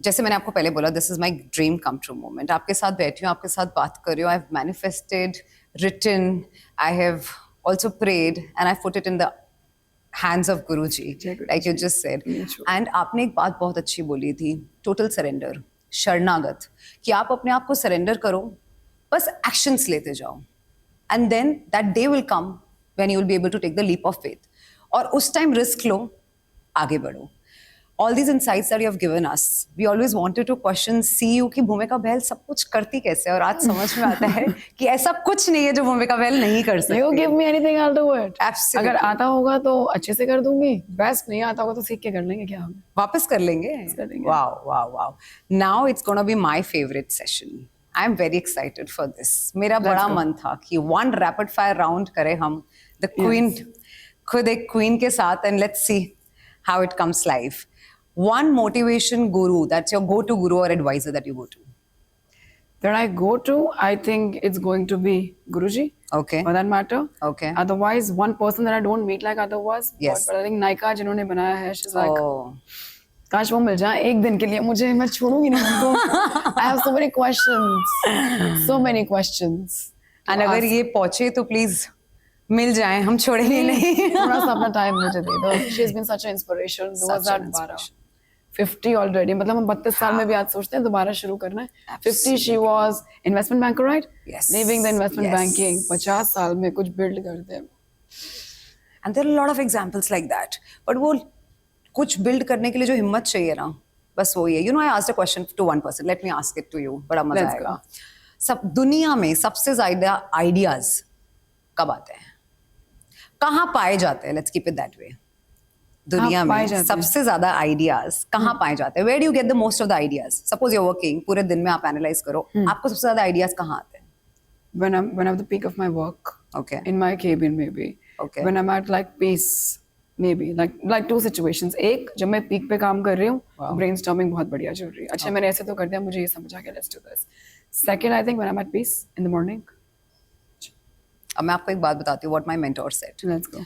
जैसे मैंने आपको पहले बोला, this is my dream come true moment. आपके साथ बैठी हूँ, आपके साथ बात कर रही हूँ. I have manifested, written, I have also prayed and I put it in the hands of Guruji, like you just said. And आपने एक बात बहुत अच्छी बोली थी, total surrender, शरणागत, कि आप अपने आप को surrender करो, बस actions लेते जाओ. And then that day will come when you will be able to take the leap of faith. और उस time risk लो, आगे बढ़ो. All these insights that you have given us, we always wanted to question CU कि भूमिका बहल सब कुछ करती कैसे, और आज समझ में आता है कि ऐसा कुछ नहीं है जो भूमिका बहल नहीं कर सकती. You give me anything, I'll do it. Absolutely. अगर आता होगा तो अच्छे से कर दूंगी, बेस्ट नहीं आता होगा तो सीख के कर लेंगे, क्या हम वापस कर लेंगे. Wow, wow, wow. Now it's gonna be my favorite session. I'm very excited for this. मेरा बड़ा मन था कि one rapid fire round करें हम, the queen, खुद एक queen के साथ, and let's see how it comes live. One motivation guru, that's your go-to guru or advisor that you go to. That I go to, I think it's going to be Guruji. Okay. For that matter. Okay. Otherwise, one person that I don't meet like others. Yes. But I think Naika जिन्होंने बनाया है, she's like, oh. काश वो मिल जाए एक दिन के लिए मुझे, मैं छोड़ूंगी नहीं उनको. I have so many questions. So many questions. And अगर ये पहुंचे तो please मिल जाए, हम छोड़ेंगे नहीं. थोड़ा सा अपना टाइम मुझे दे दो. She's been such an inspiration. 2012. 50 already, मतलब हम 32 साल में भी आज सोचते हैं दोबारा शुरू करना है. 50 she was investment banker, right? Yes. Leaving the investment banking, 50 साल में कुछ build करते हैं. And there are a lot of examples like that. But वो कुछ build करने के लिए जो हिम्मत चाहिए ना, बस वो ही है. You know, I asked a question to one person. Let me ask it to you. बड़ा मजा आएगा. सब दुनिया में सबसे ज़्यादा ideas कब आते हैं? कहाँ पाए जाते हैं? Let's keep it that way. दुनिया में सबसे ज्यादा आइडियाज कहाँ पाए जाते हैं? Where do you get the most of the ideas? Suppose you're working, पूरे दिन में आप एनालाइज करो, आपको सबसे ज्यादा आइडियाज कहाँ आते हैं? When I'm at the peak of my work. Okay. In my cabin maybe. Okay. When I'm at like peace, maybe like two situations. एक, जब मैं peak पे काम कर रही हूँ, brainstorming बहुत बढ़िया चल रही है. अच्छा मैंने ऐसे तो कर दिया, मुझे ये समझ आ गया, let's do this. Second, I think when I'm at peace in the morning. अब मैं आपको एक बात बताती हूँ, what my mentor said. Let's go.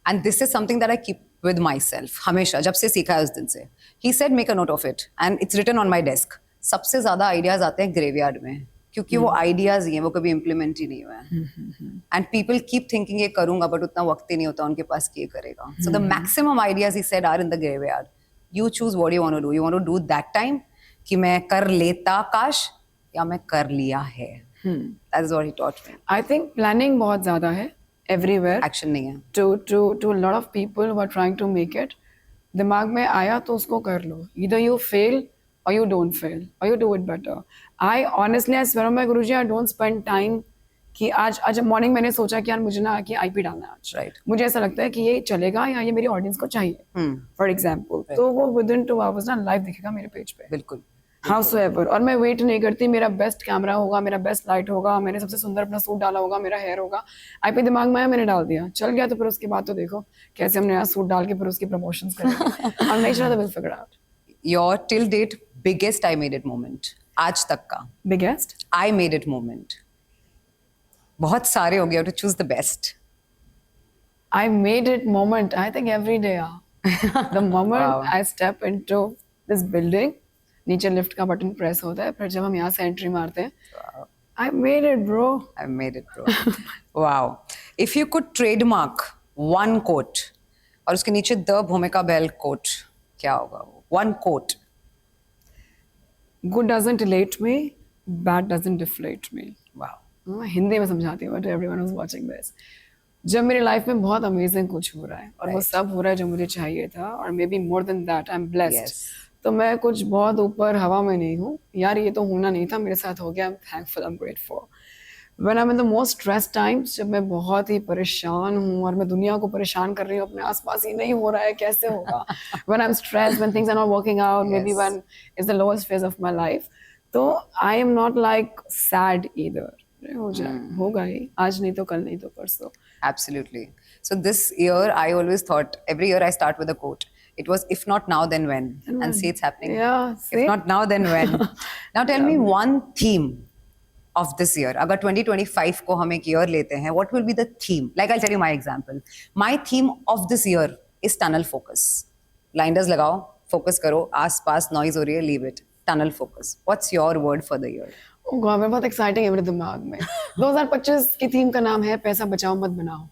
And this is something that I keep with myself, हमेशा, जब से सीखा है उस दिन से. He said make a note of it and it's written on my desk. सबसे ज़्यादा आइडियाज आते हैं ग्रेवयार्ड में, क्योंकि वो आइडियाज ही हैं, वो कभी इम्प्लीमेंट ही नहीं हुए हैं. एंड पीपल कीप थिंकिंग ये करूंगा, बट उतना वक्त ही नहीं होता उनके पास कि ये करेगा. So the maximum ideas he said are in the graveyard. You choose what you want to do. You want to do that time कि मैं कर लेता काश, या मैं कर लिया है. That is what he taught me. I think planning बहुत ज़्यादा है everywhere. एक्शन नहीं है. To a lot of people who are trying to make it, दिमाग में आया तो उसको कर लो. Either you fail or you don't fail or you do it better. I honestly, I swear on my Guruji, I don't spend time कि आज morning मैंने सोचा कि यार मुझे ना कि IP डालना है आज. Right. मुझे ऐसा लगता है कि ये चलेगा या ये मेरी ऑडियंस को चाहिए. For example, तो वो within 2 hours ना लाइव दिखेगा मेरे पेज पे. बिल्कुल. Howsoever, और मैं वेट नहीं करती. मेरा बेस्ट कैमरा होगा, मेरा बेस्ट लाइट होगा, मैंने सबसे सुंदर अपना सूट डाला होगा, मेरा हेयर होगा. IP दिमाग में आया, मैंने डाल दिया, चल गया. तो फिर उसके बाद तो देखो कैसे हमने यहाँ सूट डाल के फिर उसकी प्रमोशंस करेंगे. I'll make sure that we'll figure out. Your till date biggest I made it moment, आज तक का. Biggest? I made it moment. बहुत सारे हो गए, to choose the best. I made it moment. I think every day. The moment I step into this building, नीचे lift का button press होता है, फिर जब हम यहाँ से एंट्री मारते हैं, I made it, bro. I made it, bro. Wow. If you could trademark one quote और उसके नीचे द भूमिका बहल quote, क्या होगा वो? One quote. Good doesn't elate me, bad doesn't deflate me. Wow. Hindi में समझाती हूँ to everyone who's watching this. जब मेरी लाइफ में बहुत अमेजिंग कुछ हो रहा है और वो सब हो रहा है जो मुझे चाहिए था, और may be more than that I am blessed. तो मैं कुछ बहुत ऊपर हवा में नहीं हूँ यार, ये तो होना नहीं था, मेरे साथ हो गया. I am thankful, I am grateful. When I M in the most stress times, जब मैं बहुत ही परेशान हूँ और मैं दुनिया को परेशान कर रही हूँ, अपने आसपास ही नहीं हो रहा है, कैसे होगा. When I am stressed, when things are not working out, maybe when is the lowest phase of my life, तो I am not like sad either. हो जाए, होगा ही, आज नहीं तो कल, नहीं तो परसों. Absolutely. So this year I always thought, every year I start with a quote. It was, if not now, then when? And see, it's happening. Yeah, see? If not now, then when? Now tell me one theme of this year. अगर 2025 को हम एक year लेते हैं, what will be the theme? Like I'll tell you my example. My theme of this year is tunnel focus. Blinders लगाओ, focus करो, आस पास noise हो रही है, leave it. tunnel focus. What's your word for the year? Oh God, मैं बहुत exciting है मेरे दिमाग में। 2025 की थीम का नाम है पैसा बचाओ मत बनाओ।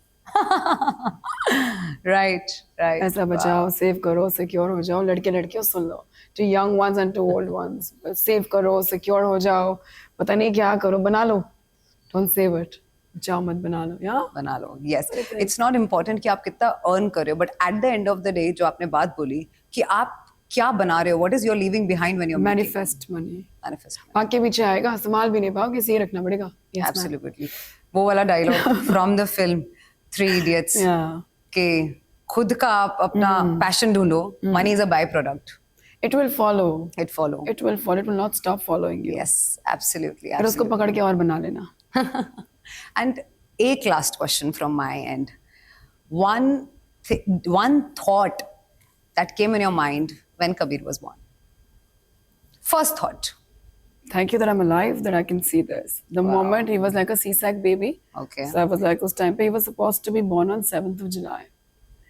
Right, right. पैसा बचाओ, सेव करो, सिक्योर हो जाओ। लड़के लड़कियों सुन लो, too young ones and too old ones, save करो, सिक्योर हो जाओ, पता नहीं क्या करो, बना लो, डोंट सेव इट, बचाओ मत बना लो। या बना लो। Yes, it's not important कि आप कितना अर्न कर रहे हो, but at the end of the day जो आपने बात बोली कि आप क्या बना रहे हो, what is you're leaving behind when you're manifest money, manifest. बाकी पीछे आएगा, संभाल भी नहीं पाओगे, इसे रखना पड़ेगा। Yes, ma'am. Absolutely. वो वाला dialogue from the film 3 Idiots Yeah. कि खुद का आप अपना पैशन ढूंढो, money is a by product, It will follow. It follow. It will follow. It will not stop following you. Yes, absolutely. फिर उसको पकड़ के और बना लेना। And एक last question from my end. One thought that came in your mind when Kabir was born. First thought. Thank you that I'm alive, that I can see this. The moment he was like a C-sack baby. Okay. So I was like, उस time पे he was supposed to be born on 7th of July.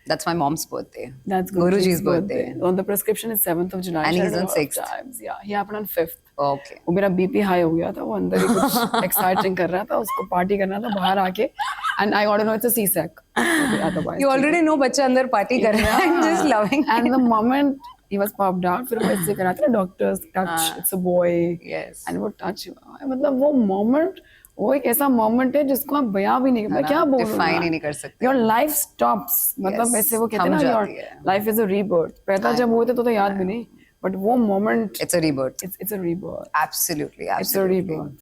That's my mom's birthday. That's Guruji's birthday. On the prescription is 7th of July. And She he's had a on lot of 6th. times. Yeah, he happened on 5th. Okay. वो मेरा BP high हो गया था, वो अंदर ही कुछ exciting कर रहा था, उसको पार्टी करना था बाहर आके, and I got to know it's a C-sack. Otherwise, You already know बच्चा अंदर पार्टी कर रहा है, I'm just loving it. And the moment he was popped out, फिर वो ऐसे कराते ना doctors, touch, it's a boy. Yes. And वो touch हुआ, मतलब वो moment, वो एक ऐसा मोमेंट है जिसको आप बयां भी नहीं, मैं क्या बोलूं, Define ही नहीं कर सकते। योर लाइफ स्टॉप्स, मतलब Yes, ऐसे वो कहते हैं थम ना, जाती योर है। Life is a rebirth. पैदा जब हुए थे तो याद भी नहीं, बट वो moment, It's a rebirth. It's a rebirth, Absolutely, it's a absolutely. Rebirth.